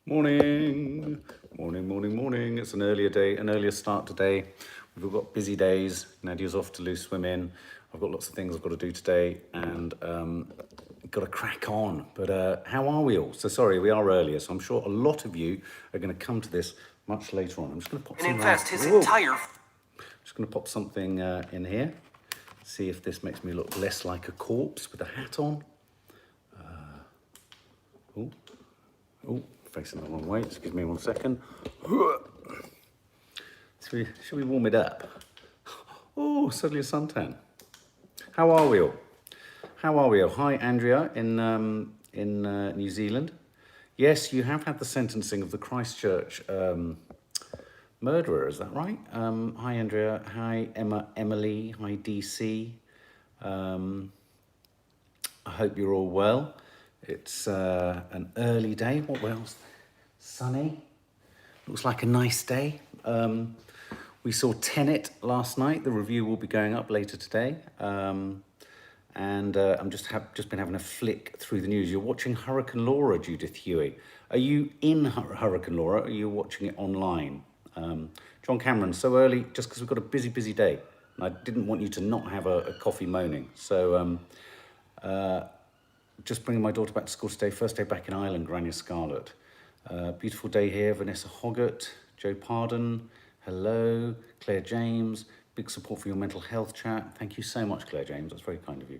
Morning, morning, morning, morning. It's an earlier day, an earlier start today. We've all got busy days. Nadia's off to loose swim in. I've got lots of things I've got to do today and got to crack on. But how are we all? So sorry, we are earlier. So I'm sure a lot of you are going to come to this much later on. I'm just going to pop And invest his entire... Just going to pop something in here. See if this makes me look less like a corpse with a hat on. Oh, facing the wrong way. Just give me 1 second. Should we warm it up? Oh, suddenly a suntan. How are we all? How are we all? Hi, Andrea in New Zealand. Yes, you have had the sentencing of the Christchurch murderer. Is that right? Hi, Andrea. Hi, Emily. Hi, DC. I hope you're all well. It's an early day. What else? Sunny. Looks like a nice day. We saw Tenet last night. The review will be going up later today. And I'm just been having a flick through the news. You're watching Hurricane Laura, Judith Huey. Are you in Hurricane Laura? Or are you watching it online? John Cameron, so early, just because we've got a busy day. And I didn't want you to not have a coffee moaning. So just bringing my daughter back to school today. First day back in Ireland, Grania Scarlett. Beautiful day here. Vanessa Hoggart, Joe Pardon, hello. Claire James, big support for your mental health chat. Thank you so much, Claire James. That's very kind of you.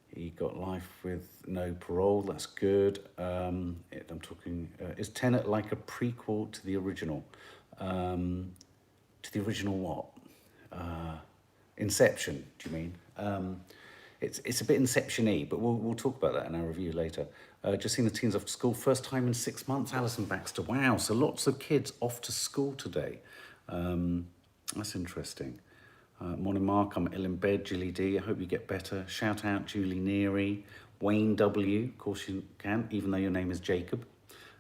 He got life with no parole. That's good. I'm talking. Is Tenet like a prequel to the original? To the original what? Inception. Do you mean? It's a bit Inception-y, but we'll talk about that in our review later. Just seen the teens off to school, first time in 6 months. Alison Baxter, wow, so lots of kids off to school today. That's interesting. Morning, Mark, I'm ill in bed. Julie D, I hope you get better. Shout out Julie Neary. Wayne W, of course you can, even though your name is Jacob.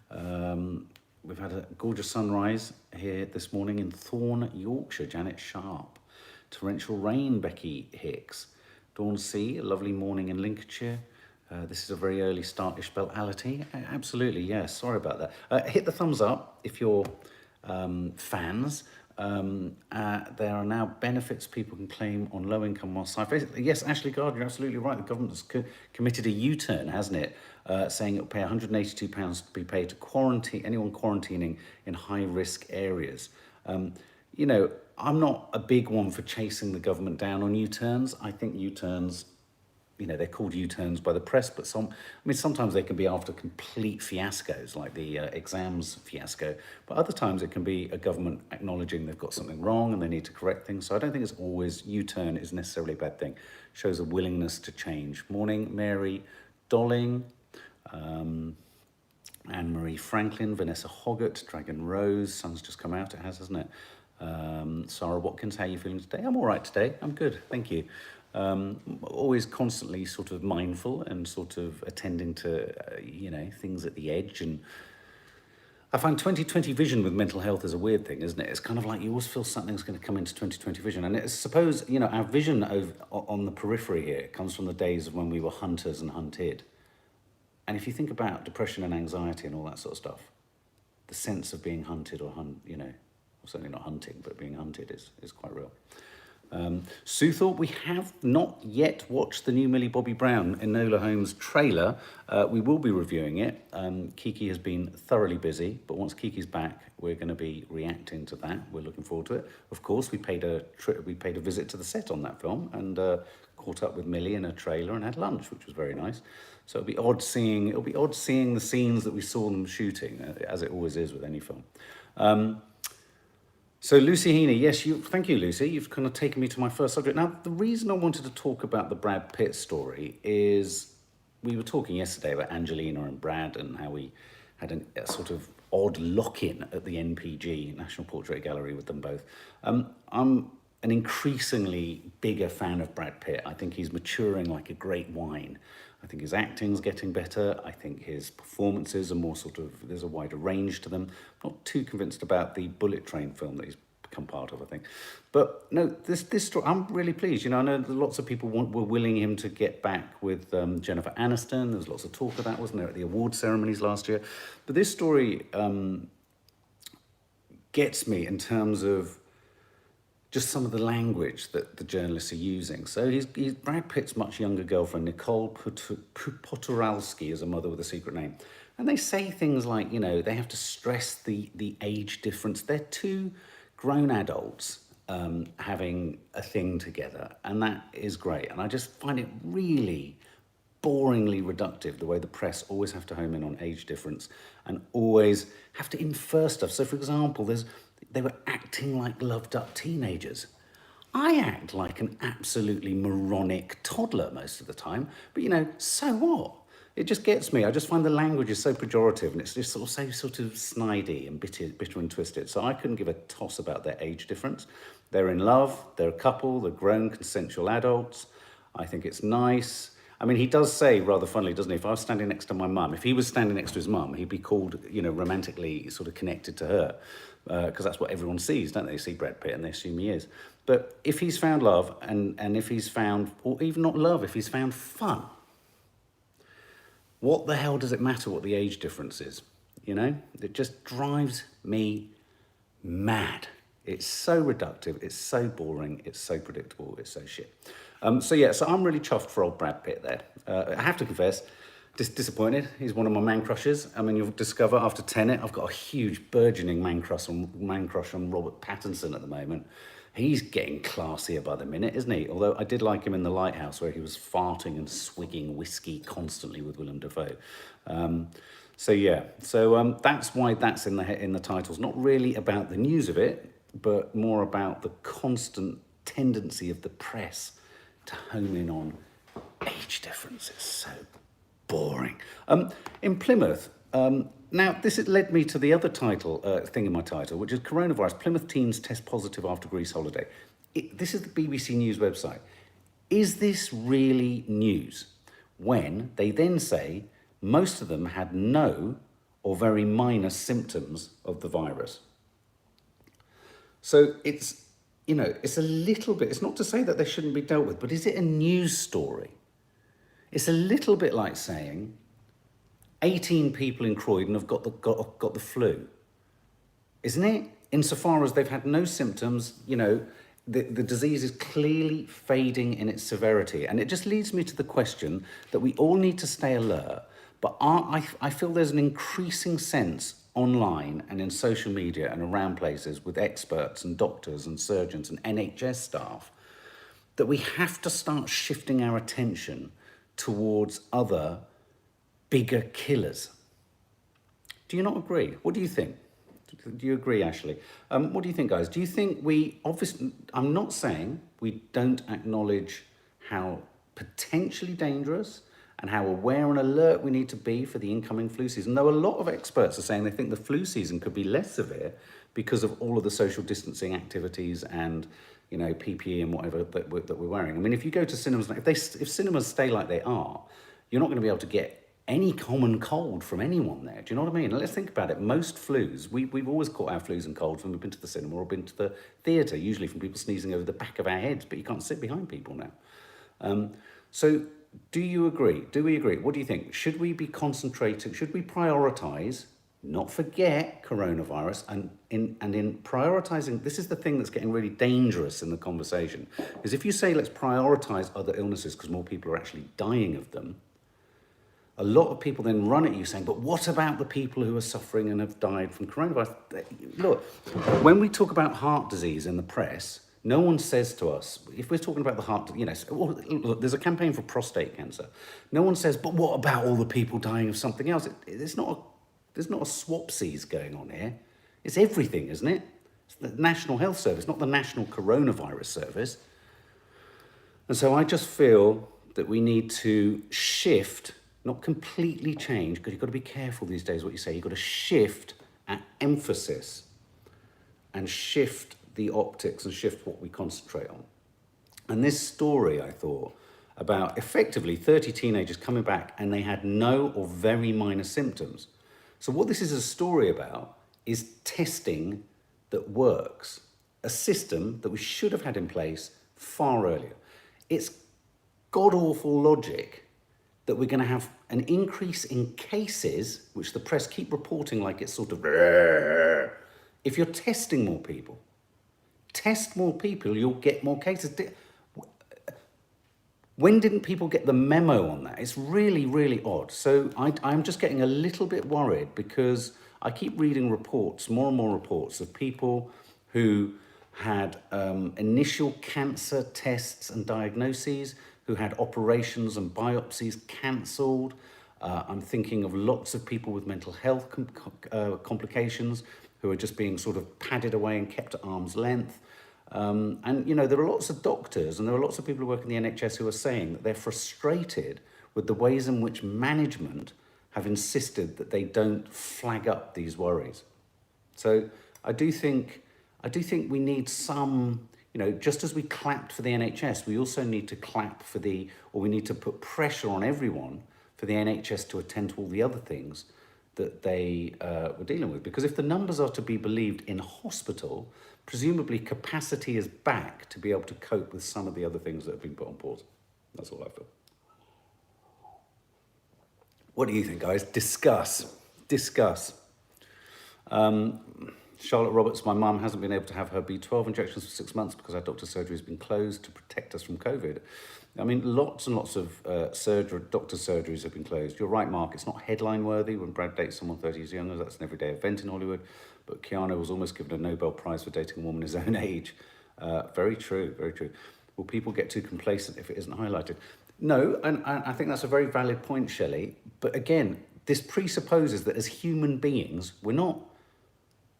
We've had a gorgeous sunrise here this morning in Thorne, Yorkshire. Janet Sharp. Torrential rain, Becky Hicks. Dawn C, a lovely morning in Lincolnshire. This is a very early start-ish spellality. Absolutely, yes, sorry about that. Hit the thumbs up if you're fans. There are now benefits people can claim on low-income while yes, Ashley Gardner, you're absolutely right. The government has committed a U-turn, hasn't it? Saying it will pay £182 to be paid to anyone quarantining in high-risk areas. You know, I'm not a big one for chasing the government down on U-turns. I think U-turns, you know, they're called U-turns by the press, but sometimes they can be after complete fiascos, like the exams fiasco. But other times it can be a government acknowledging they've got something wrong and they need to correct things. So I don't think it's always U-turn is necessarily a bad thing. Shows a willingness to change. Morning, Mary Dolling. Anne-Marie Franklin, Vanessa Hoggart, Dragon Rose. Sun's just come out, it has, hasn't it? Sarah Watkins, how are you feeling today? I'm all right today. I'm good, thank you. Always constantly sort of mindful and sort of attending to, you know, things at the edge. And I find 20/20 vision with mental health is a weird thing, isn't it? It's kind of like you always feel something's going to come into 20/20 vision. And I suppose, you know, our vision on the periphery here comes from the days of when we were hunters and hunted. And if you think about depression and anxiety and all that sort of stuff, the sense of being hunted or you know, certainly not hunting, but being hunted is quite real. Sue thought we have not yet watched the new Millie Bobby Brown Enola Holmes trailer. We will be reviewing it. Kiki has been thoroughly busy, but once Kiki's back, we're going to be reacting to that. We're looking forward to it. Of course, we paid a visit to the set on that film and caught up with Millie in a trailer and had lunch, which was very nice. So it'll be odd seeing the scenes that we saw them shooting, as it always is with any film. So Lucy Heaney, yes, thank you, Lucy. You've kind of taken me to my first subject. Now, the reason I wanted to talk about the Brad Pitt story is we were talking yesterday about Angelina and Brad and how we had a sort of odd lock-in at the NPG, National Portrait Gallery, with them both. I'm an increasingly bigger fan of Brad Pitt. I think he's maturing like a great wine. I think his acting's getting better. I think his performances are more sort of, there's a wider range to them. I'm not too convinced about the Bullet Train film that he's become part of, I think. But no, this story, I'm really pleased. You know, I know that lots of people were willing him to get back with Jennifer Aniston. There was lots of talk of that, wasn't there, at the award ceremonies last year. But this story gets me in terms of just some of the language that the journalists are using. So he's Brad Pitt's much younger girlfriend, Nicole Poturalski, is a mother with a secret name. And they say things like, you know, they have to stress the age difference. They're two grown adults having a thing together, and that is great. And I just find it really boringly reductive, the way the press always have to home in on age difference and always have to infer stuff. So, for example, they were acting like loved-up teenagers. I act like an absolutely moronic toddler most of the time, but, you know, so what? It just gets me. I just find the language is so pejorative, and it's just so sort of snidey and bitter and twisted. So I couldn't give a toss about their age difference. They're in love, they're a couple, they're grown, consensual adults. I think it's nice. I mean, he does say, rather funnily, doesn't he, if I was standing next to my mum, if he was standing next to his mum, he'd be called, you know, romantically sort of connected to her, because that's what everyone sees, don't they? They see Brad Pitt and they assume he is. But if he's found love, and if he's found, or even not love, if he's found fun, what the hell does it matter what the age difference is? You know, it just drives me mad. It's so reductive, it's so boring, it's so predictable, it's so shit. So I'm really chuffed for old Brad Pitt there. I have to confess, disappointed. He's one of my man crushes. I mean, you'll discover after Tenet, I've got a huge burgeoning man crush on Robert Pattinson at the moment. He's getting classier by the minute, isn't he? Although I did like him in The Lighthouse, where he was farting and swigging whiskey constantly with Willem Dafoe. So that's why that's in the titles. Not really about the news of it, but more about the constant tendency of the press to home in on age difference. It's so boring. In Plymouth, now this has led me to the other title, thing in my title, which is Coronavirus. Plymouth teens test positive after Greece holiday. This is the BBC News website. Is this really news? When they then say most of them had no or very minor symptoms of the virus. So it's, you know, it's a little bit, it's not to say that they shouldn't be dealt with, but is it a news story? It's a little bit like saying 18 people in Croydon have got the flu, isn't it? Insofar as they've had no symptoms, you know, the disease is clearly fading in its severity. And it just leads me to the question that we all need to stay alert, but I feel there's an increasing sense online and in social media and around places with experts and doctors and surgeons and NHS staff that we have to start shifting our attention towards other bigger killers. Do you not agree? What do you think? Do you agree, Ashley? What do you think, guys? Do you think I'm not saying we don't acknowledge how potentially dangerous and how aware and alert we need to be for the incoming flu season, though a lot of experts are saying they think the flu season could be less severe because of all of the social distancing activities and, you know, PPE and whatever that we're wearing. I mean, if you go to cinemas, if cinemas stay like they are, you're not going to be able to get any common cold from anyone there. Do you know what I mean? Let's think about it. Most flus, we've always caught our flus and colds when we've been to the cinema or been to the theatre, usually from people sneezing over the back of our heads, but you can't sit behind people now. So do you agree? Do we agree? What do you think? Should we be concentrating? Should we prioritise, not forget coronavirus, and in prioritising, this is the thing that's getting really dangerous in the conversation, is if you say let's prioritise other illnesses because more people are actually dying of them, a lot of people then run at you saying, but what about the people who are suffering and have died from coronavirus? Look, when we talk about heart disease in the press, no one says to us, if we're talking about the heart, you know, look, there's a campaign for prostate cancer. No one says, but what about all the people dying of something else? There's not a swapsies going on here. It's everything, isn't it? It's the National Health Service, not the National Coronavirus Service. And so I just feel that we need to shift, not completely change, because you've got to be careful these days what you say. You've got to shift our emphasis and shift the optics and shift what we concentrate on. And this story, I thought, about effectively 30 teenagers coming back and they had no or very minor symptoms. So what this is a story about is testing that works. a system that we should have had in place far earlier. It's god-awful logic that we're going to have an increase in cases, which the press keep reporting like it's sort of, if you're testing more people. Test more people, you'll get more cases. When didn't people get the memo on that? It's really, really odd. So I'm just getting a little bit worried because I keep reading reports, more and more reports of people who had initial cancer tests and diagnoses, who had operations and biopsies cancelled. I'm thinking of lots of people with mental health complications who are just being sort of padded away and kept at arm's length. And, you know, there are lots of doctors and there are lots of people who work in the NHS who are saying that they're frustrated with the ways in which management have insisted that they don't flag up these worries. So I do think we need some, you know, just as we clapped for the NHS, we also need to clap for we need to put pressure on everyone for the NHS to attend to all the other things that they were dealing with. Because if the numbers are to be believed in hospital, presumably capacity is back to be able to cope with some of the other things that have been put on pause. That's all I feel. What do you think, guys? Discuss. Charlotte Roberts, my mum hasn't been able to have her B12 injections for 6 months because our doctor's surgery has been closed to protect us from COVID. I mean, lots and lots of doctor's surgeries have been closed. You're right, Mark, it's not headline worthy when Brad dates someone 30 years younger. That's an everyday event in Hollywood. But Keanu was almost given a Nobel Prize for dating a woman his own age. Very true, very true. Will people get too complacent if it isn't highlighted? No, and I think that's a very valid point, Shelley. But again, this presupposes that as human beings, we're not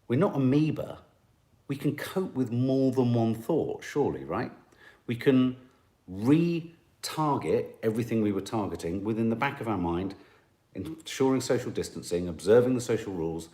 amoeba. We can cope with more than one thought, surely, right? We can re-target everything we were targeting within the back of our mind, ensuring social distancing, observing the social rules,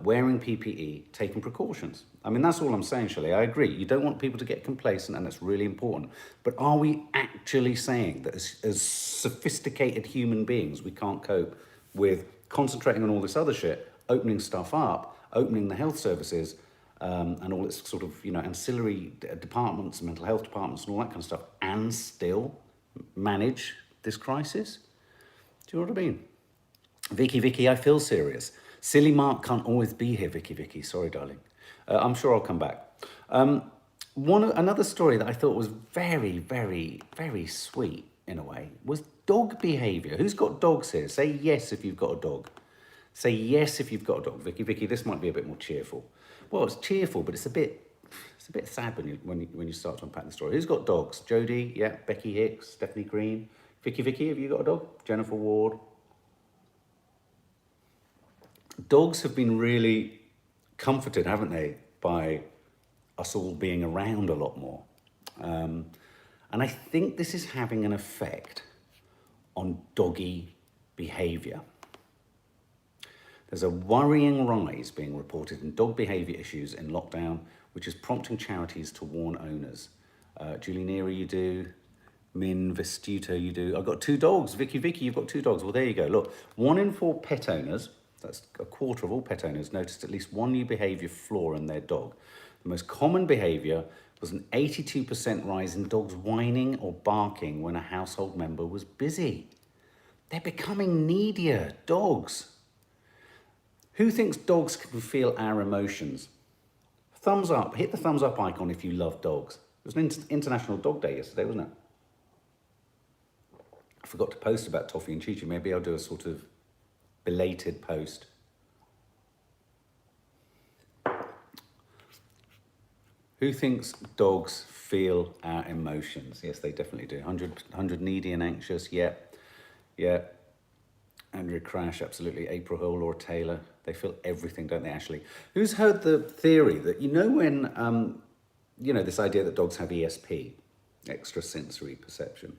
wearing PPE, taking precautions. I mean, that's all I'm saying, Shelley. I agree. You don't want people to get complacent, and that's really important. But are we actually saying that as sophisticated human beings, we can't cope with concentrating on all this other shit, opening stuff up, opening the health services, and all its sort of, you know, ancillary departments, mental health departments and all that kind of stuff, and still manage this crisis? Do you know what I mean? Vicky, I feel serious. Silly Mark can't always be here, Vicky. Sorry, darling. I'm sure I'll come back. Another story that I thought was very, very, very sweet in a way was dog behaviour. Who's got dogs here? Say yes if you've got a dog. Say yes if you've got a dog. Vicky, this might be a bit more cheerful. Well, it's cheerful, but it's a bit sad when you start to unpack the story. Who's got dogs? Jodie, yeah, Becky Hicks, Stephanie Green. Vicky, have you got a dog? Jennifer Ward. Dogs have been really comforted, haven't they, by us all being around a lot more. And I think this is having an effect on doggy behaviour. There's a worrying rise being reported in dog behaviour issues in lockdown, which is prompting charities to warn owners. Julie Neary, you do. Min Vestuto, you do. I've got 2 dogs. Vicky, you've got 2 dogs. Well, there you go. Look, 1 in 4 pet owners, that's a quarter of all pet owners, noticed at least one new behaviour flaw in their dog. The most common behaviour was an 82% rise in dogs whining or barking when a household member was busy. They're becoming needier, dogs. Who thinks dogs can feel our emotions? Thumbs up. Hit the thumbs up icon if you love dogs. It was an International Dog Day yesterday, wasn't it? I forgot to post about Toffee and Chi Chi. Maybe I'll do a sort of belated post. Who thinks dogs feel our emotions? Yes, they definitely do. 100 needy and anxious. Yeah. Andrea Crash, absolutely. April Hill, Laura Taylor. They feel everything, don't they, Ashley? Who's heard the theory that, you know, when, this idea that dogs have ESP, extrasensory perception.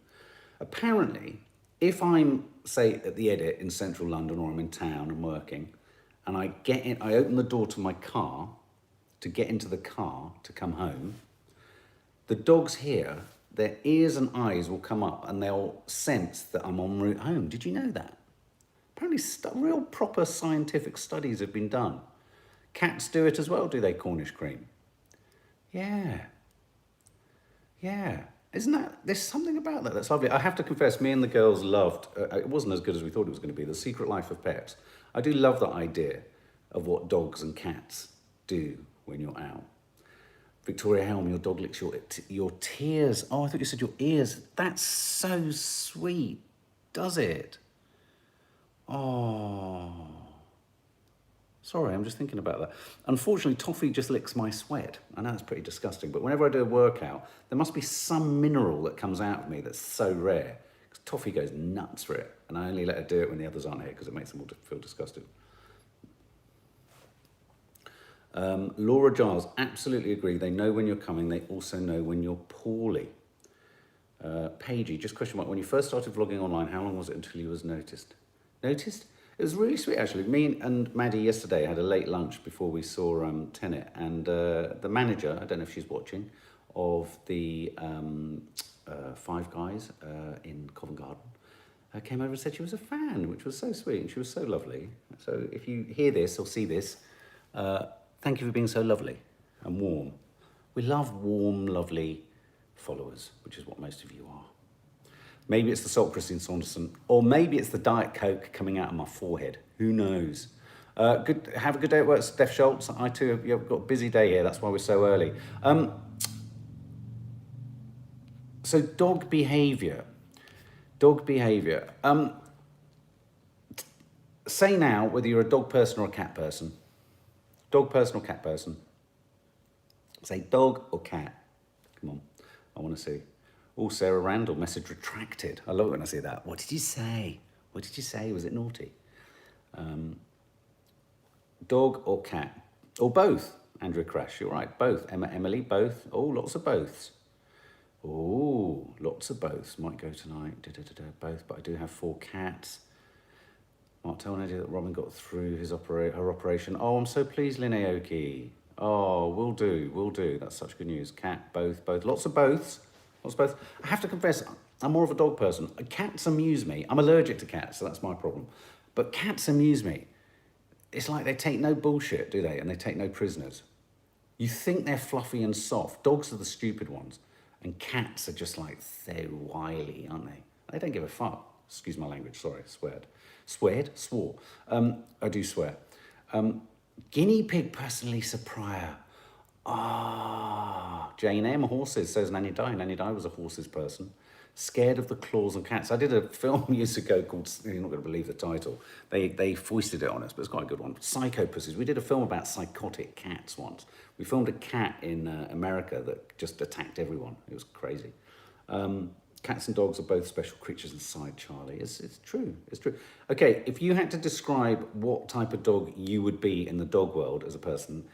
Apparently, if I'm, say, at the Edit in central London, or I'm in town and working, and I open the door to my car to get into the car to come home, the dogs here, their ears and eyes will come up and they'll sense that I'm en route home. Did you know that? Apparently, real proper scientific studies have been done. Cats do it as well, do they, Cornish cream? Yeah. Yeah. Isn't that, there's something about that that's lovely. I have to confess, me and the girls loved, it wasn't as good as we thought it was going to be, The Secret Life of Pets. I do love the idea of what dogs and cats do when you're out. Victoria Helm, your dog licks your tears. Oh, I thought you said your ears. That's so sweet, does it? Oh. Sorry, I'm just thinking about that. Unfortunately, Toffee just licks my sweat. I know it's pretty disgusting, but whenever I do a workout, there must be some mineral that comes out of me that's so rare. Because Toffee goes nuts for it, and I only let her do it when the others aren't here because it makes them all feel disgusted. Laura Giles, absolutely agree. They know when you're coming. They also know when you're poorly. Paigey, just question mark. When you first started vlogging online, how long was it until you was noticed? Noticed? It was really sweet, actually. Me and Maddie yesterday had a late lunch before we saw Tenet, and the manager, I don't know if she's watching, of the Five Guys in Covent Garden, came over and said she was a fan, which was so sweet, and she was so lovely. So if you hear this or see this, thank you for being so lovely and warm. We love warm, lovely followers, which is what most of you are. Maybe it's the salt, Christine Saunderson, or maybe it's the Diet Coke coming out of my forehead. Who knows? Have a good day at work, Steph Schultz. I too have got a busy day here. That's why we're so early. So dog behaviour. Dog behaviour. Say now whether you're a dog person or a cat person. Dog person or cat person. Say dog or cat. Come on, I want to see. Oh, Sarah Randall, message retracted. I love it when I see that. What did you say? What did you say? Was it naughty? Dog or cat? Or both? Andrea Crash, you're right. Both. Emma, Emily, both. Oh, lots of boths. Oh, lots of boths. Might go tonight. Both, but I do have 4 cats. Mark, tell Nadia that Robin got through her operation. Oh, I'm so pleased, Lynn Aoki. Oh, will do, will do. That's such good news. Cat, both. Lots of boths. Both. I have to confess, I'm more of a dog person. Cats amuse me. I'm allergic to cats, so that's my problem. But cats amuse me. It's like they take no bullshit, do they? And they take no prisoners. You think they're fluffy and soft. Dogs are the stupid ones. And cats are just like, so wily, aren't they? They don't give a fuck. Excuse my language, sorry, sweared. Swore. I do swear. Guinea pig person, Lisa Pryor. Jane M. Horses, says Nanny Di. Nanny Di was a horses person. Scared of the claws and cats. I did a film years ago called, you're not going to believe the title. They foisted it on us, but it's quite a good one. Psycho Pussies. We did a film about psychotic cats once. We filmed a cat in America that just attacked everyone. It was crazy. Cats and dogs are both special creatures inside, Charlie. It's true, it's true. Okay, if you had to describe what type of dog you would be in the dog world as a person,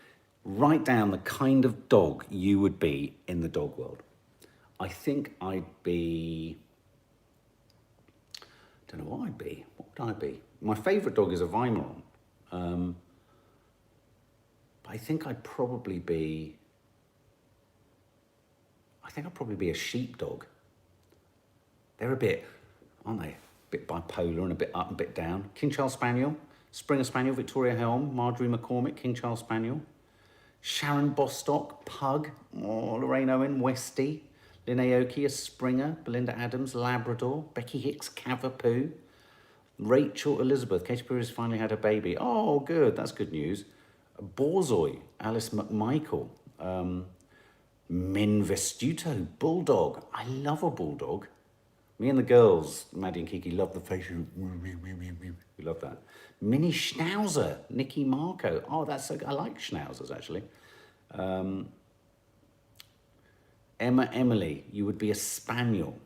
write down the kind of dog you would be in the dog world. I think I'd be, don't know what I'd be. What would I be? My favourite dog is a Weimaraner. But I think I'd probably be, a sheepdog. They're a bit, aren't they? A bit bipolar and a bit up and a bit down. King Charles Spaniel, Springer Spaniel, Victoria Helm, Marjorie McCormick, King Charles Spaniel. Sharon Bostock, Pug, Lorraine Owen, Westie, Lynn Aoki, a Springer, Belinda Adams, Labrador, Becky Hicks, Cavapoo, Rachel Elizabeth, Katy Perry's finally had a baby. Oh, good, that's good news. Borzoi, Alice McMichael, Min Vestuto, Bulldog. I love a bulldog. Me and the girls, Maddie and Kiki, love the facial. We love that. Mini Schnauzer, Nikki Marco. Oh, that's so good. I like Schnauzers, actually. Emma Emily, you would be a Spaniel.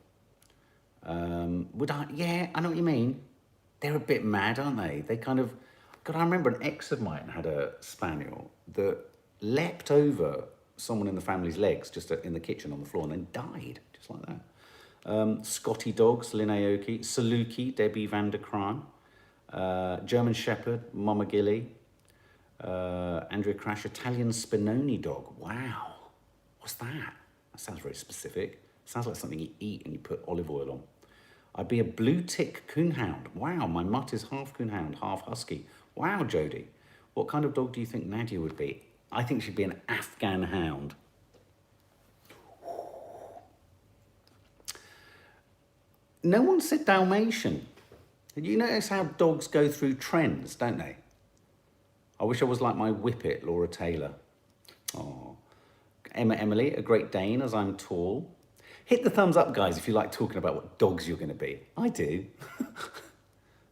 Would I? Yeah, I know what you mean. They're a bit mad, aren't they? They kind of... God, I remember an ex of mine had a Spaniel that leapt over someone in the family's legs just in the kitchen on the floor and then died, just like that. Scotty Dogs, Lynn Aoki, Saluki, Debbie Vanderkran, German Shepherd, Mama Gilly, Andrea Crash, Italian Spinoni Dog. Wow, what's that? That sounds very specific. Sounds like something you eat and you put olive oil on. I'd be a blue tick coonhound. Wow, my mutt is half coonhound, half husky. Wow, Jodie. What kind of dog do you think Nadia would be? I think she'd be an Afghan hound. No one said Dalmatian. You notice how dogs go through trends, don't they? I wish I was like my Whippet, Laura Taylor. Oh, Emily, a Great Dane, as I'm tall. Hit the thumbs up, guys, if you like talking about what dogs you're going to be. I do.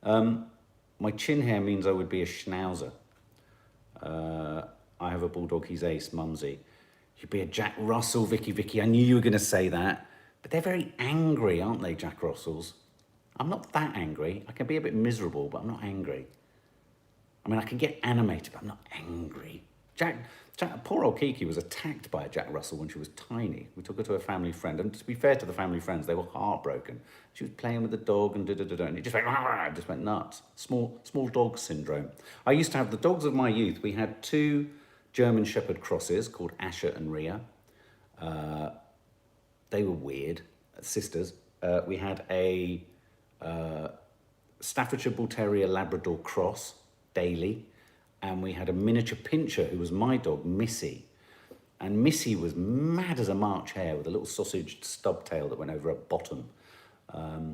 My chin hair means I would be a Schnauzer. I have a bulldog, he's Ace, Mumsy. You'd be a Jack Russell, Vicky. I knew you were going to say that. But they're very angry, aren't they, Jack Russells? I'm not that angry. I can be a bit miserable, but I'm not angry. I mean, I can get animated, but I'm not angry. Poor old Kiki was attacked by a Jack Russell when she was tiny. We took her to a family friend, and to be fair to the family friends, they were heartbroken. She was playing with the dog and and it just went, rah, just went nuts. Small dog syndrome. I used to have the dogs of my youth. We had 2 German Shepherd crosses called Asher and Rhea. They were weird, sisters. We had a Staffordshire Bull Terrier Labrador cross, Daily, and we had a miniature pinscher who was my dog, Missy. And Missy was mad as a March hare with a little sausage stub tail that went over her bottom. I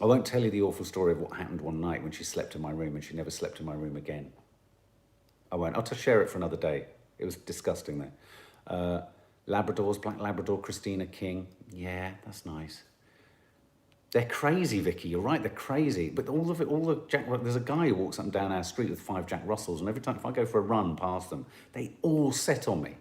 won't tell you the awful story of what happened one night when she slept in my room, and she never slept in my room again. I won't. I'll share it for another day. It was disgusting there. Labradors, Black Labrador, Christina King. Yeah, that's nice. They're crazy, Vicky. You're right. They're crazy. But there's a guy who walks up and down our street with 5 Jack Russells, and every time if I go for a run past them, they all set on me.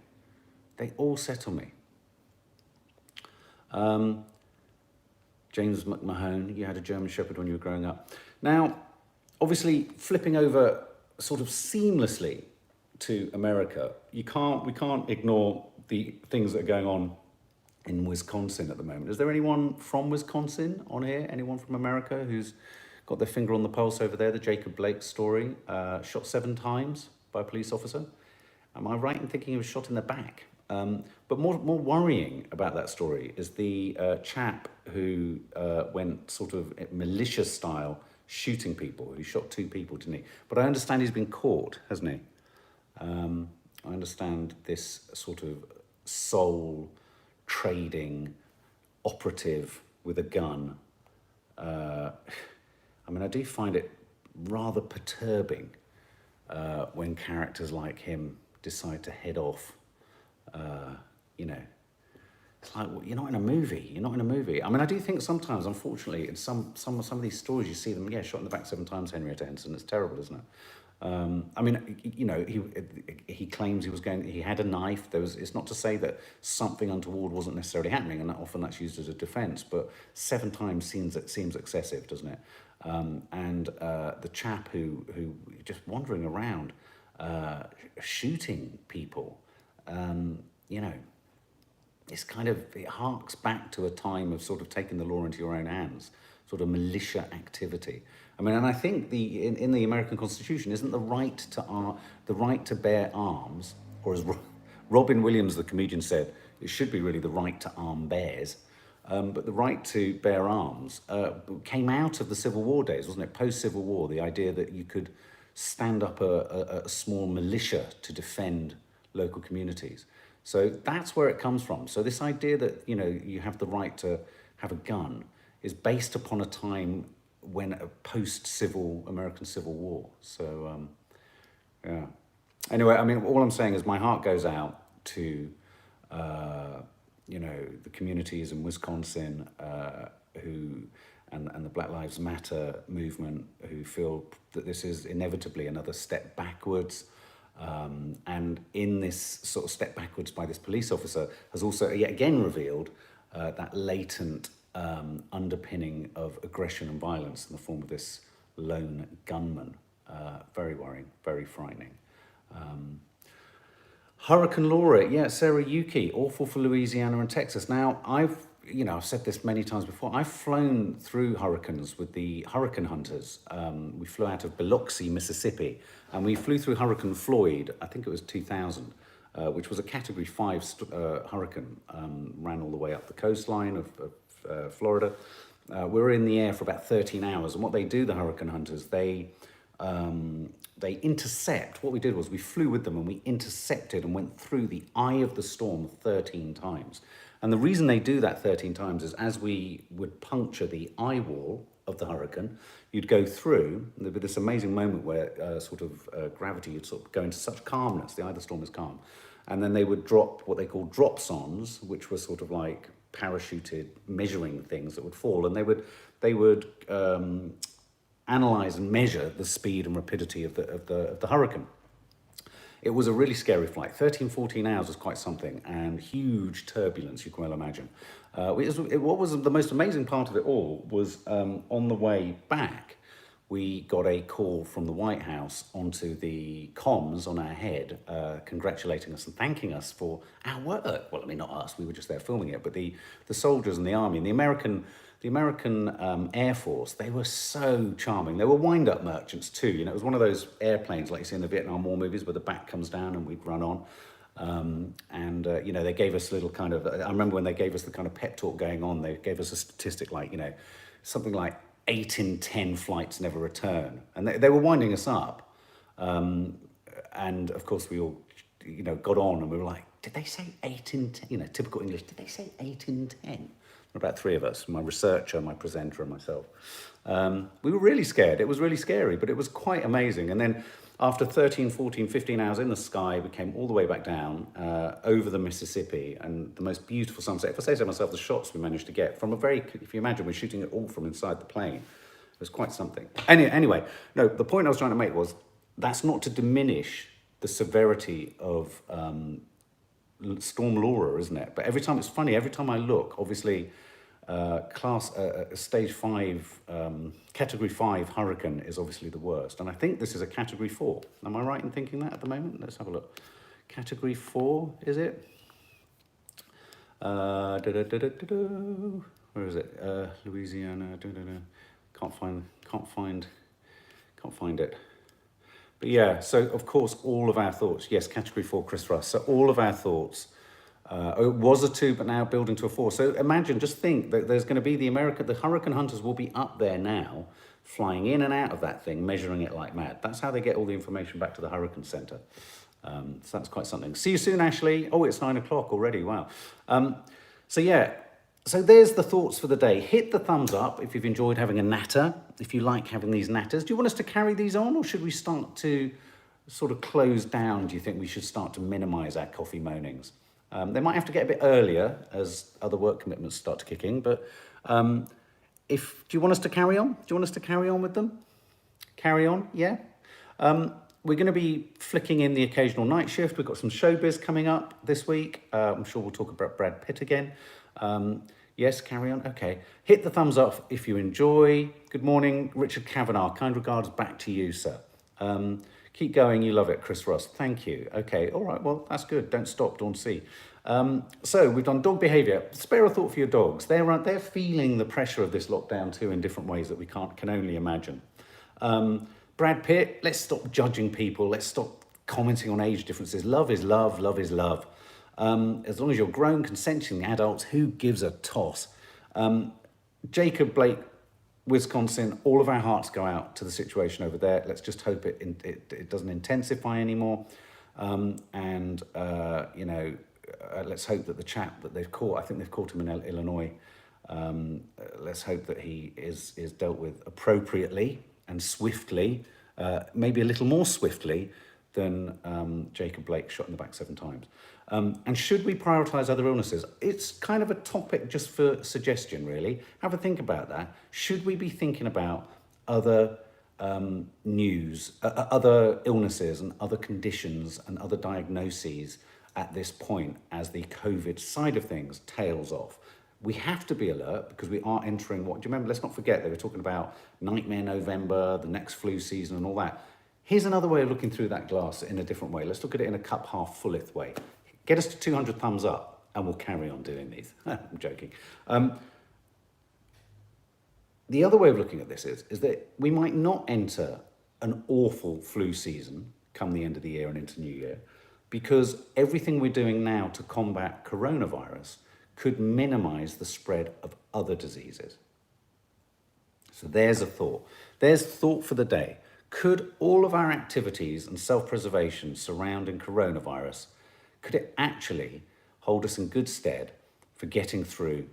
James McMahon, you had a German Shepherd when you were growing up. Now, obviously, flipping over sort of seamlessly to America, we can't ignore the things that are going on in Wisconsin at the moment. Is there anyone from Wisconsin on here? Anyone from America who's got their finger on the pulse over there? The Jacob Blake story, shot 7 times by a police officer. Am I right in thinking he was shot in the back? But more worrying about that story is the chap who went sort of militia style shooting people. He shot 2 people, didn't he? But I understand he's been caught, hasn't he? I understand this sort of soul trading operative with a gun. I mean, I do find it rather perturbing when characters like him decide to head off. It's like, well, you're not in a movie. I mean, I do think sometimes, unfortunately, in some of these stories, you see them, shot in the back 7 times, Henrietta Henson. It's terrible, isn't it? I mean, he claims he had a knife. It's not to say that something untoward wasn't necessarily happening, and often that's used as a defence, but 7 times seems excessive, doesn't it? And the chap who just wandering around, shooting people, it harks back to a time of sort of taking the law into your own hands, sort of militia activity. I mean, and I think in the American Constitution, isn't the right to bear arms, or as Robin Williams, the comedian, said, it should be really the right to arm bears, but the right to bear arms came out of the Civil War days, wasn't it? Post-Civil War, the idea that you could stand up a small militia to defend local communities. So that's where it comes from. So this idea that, you have the right to have a gun is based upon a time when a post-civil American Civil War. So, yeah. Anyway, I mean, all I'm saying is my heart goes out to, the communities in Wisconsin and the Black Lives Matter movement who feel that this is inevitably another step backwards. And in this sort of step backwards by this police officer has also yet again revealed that latent underpinning of aggression and violence in the form of this lone gunman. Very worrying, very frightening. Hurricane Laura, Sarah Yuki, awful for Louisiana and Texas. Now, I've said this many times before, I've flown through hurricanes with the hurricane hunters. We flew out of Biloxi, Mississippi, and we flew through Hurricane Floyd, I think it was 2000, which was a Category 5 hurricane, ran all the way up the coastline of Florida. We were in the air for about 13 hours, and what they do, the hurricane hunters, they intercept. What we did was we flew with them and we intercepted and went through the eye of the storm 13 times. And the reason they do that 13 times is as we would puncture the eye wall of the hurricane, you'd go through, and there'd be this amazing moment where gravity, you'd sort of go into such calmness, the eye of the storm is calm. And then they would drop what they call drop-ons, which were sort of like parachuted measuring things that would fall. And they would analyze and measure the speed and rapidity of the hurricane. It was a really scary flight. 13, 14 hours was quite something, and huge turbulence, you can well imagine. What was the most amazing part of it all was on the way back, we got a call from the White House onto the comms on our head, congratulating us and thanking us for our work. Well, I mean, not us, we were just there filming it, but the soldiers and the army and the American Air Force, they were so charming. They were wind-up merchants too. You know, it was one of those airplanes like you see in the Vietnam War movies where the back comes down and we'd run on. You know, they gave us a little kind of, I remember when they gave us the kind of pep talk going on, they gave us a statistic like, you know, something like 8 in 10 flights never return. And they were winding us up. And of course we all, you know, got on and we were like, did they say 8 in 10? You know, typical English, did they say 8 in 10? About 3 of us, my researcher, my presenter and myself. We were really scared. It was really scary, but it was quite amazing. And then after 13, 14, 15 hours in the sky, we came all the way back down over the Mississippi and the most beautiful sunset. If I say so myself, the shots we managed to get from a very, if you imagine, we're shooting it all from inside the plane. It was quite something. Anyway, no, the point I was trying to make was that's not to diminish the severity of Storm Laura, isn't it? But every time, it's funny, every time I look, obviously, stage 5, category 5 hurricane is obviously the worst. And I think this is a category 4. Am I right in thinking that at the moment? Let's have a look. Category 4, is it? Where is it? Louisiana. Can't find it. But yeah, so of course, all of our thoughts, yes, category 4, Chris Russ. So all of our thoughts, it was a 2, but now building to a 4. So imagine, just think that there's going to be the hurricane hunters will be up there now, flying in and out of that thing, measuring it like mad. That's how they get all the information back to the Hurricane Centre. So that's quite something. See you soon, Ashley. Oh, it's 9 o'clock already. Wow. So there's the thoughts for the day. Hit the thumbs up if you've enjoyed having a natter, if you like having these natters. Do you want us to carry these on, or should we start to sort of close down? Do you think we should start to minimise our coffee moanings? They might have to get a bit earlier as other work commitments start to kick in, but do you want us to carry on? Do you want us to carry on with them? Carry on, yeah? We're going to be flicking in the occasional night shift. We've got some showbiz coming up this week. I'm sure we'll talk about Brad Pitt again. Yes, carry on. Okay. Hit the thumbs up if you enjoy. Good morning, Richard Kavanagh. Kind regards back to you, sir. Keep going. You love it, Chris Ross. Thank you. Okay. All right. Well, that's good. Don't stop. Don't see. So we've done dog behaviour. Spare a thought for your dogs. They're feeling the pressure of this lockdown too in different ways that we can only imagine. Brad Pitt, let's stop judging people. Let's stop commenting on age differences. Love is love. Love is love. As long as you're grown, consenting adults, who gives a toss? Jacob Blake, Wisconsin, all of our hearts go out to the situation over there. Let's just hope it doesn't intensify anymore. Let's hope that the chap that they've caught, I think they've caught him in Illinois, let's hope that he is dealt with appropriately and swiftly, maybe a little more swiftly than Jacob Blake shot in the back 7 times. And should we prioritise other illnesses? It's kind of a topic just for suggestion, really. Have a think about that. Should we be thinking about other other illnesses and other conditions and other diagnoses at this point as the COVID side of things tails off? We have to be alert because we are entering what, do you remember, let's not forget, they were talking about Nightmare November, the next flu season and all that. Here's another way of looking through that glass in a different way. Let's look at it in a cup half fulleth way. Get us to 200 thumbs up and we'll carry on doing these. I'm joking. The other way of looking at this is that we might not enter an awful flu season come the end of the year and into New Year because everything we're doing now to combat coronavirus could minimize the spread of other diseases. So there's a thought. There's thought for the day. Could all of our activities and self-preservation surrounding coronavirus, could it actually hold us in good stead for getting through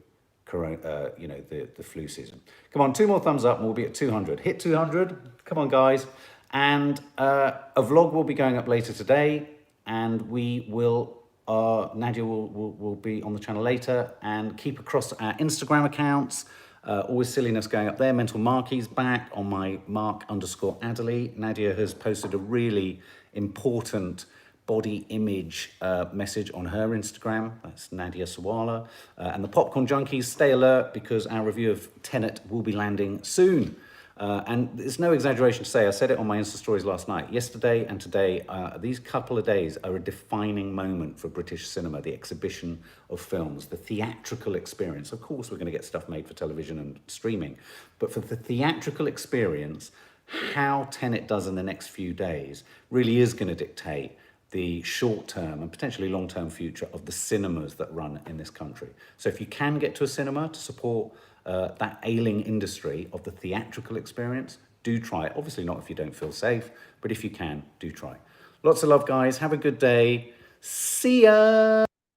the flu season. Come on, 2 more thumbs up and we'll be at 200. Hit 200, come on guys. And a vlog will be going up later today, and we will, Nadia will be on the channel later, and keep across our Instagram accounts. Always silliness going up there. Mental Marky's back on my Mark_Adderley. Nadia has posted a really important body image message on her Instagram. That's Nadia Sawalha. And the Popcorn Junkies, stay alert because our review of Tenet will be landing soon. And it's no exaggeration to say, I said it on my Insta stories last night, yesterday and today, these couple of days are a defining moment for British cinema, the exhibition of films, the theatrical experience. Of course, we're going to get stuff made for television and streaming, but for the theatrical experience, how Tenet does in the next few days really is going to dictate the short-term and potentially long-term future of the cinemas that run in this country. So if you can get to a cinema to support that ailing industry of the theatrical experience, do try it. Obviously not if you don't feel safe, but if you can, do try. Lots of love, guys. Have a good day. See ya!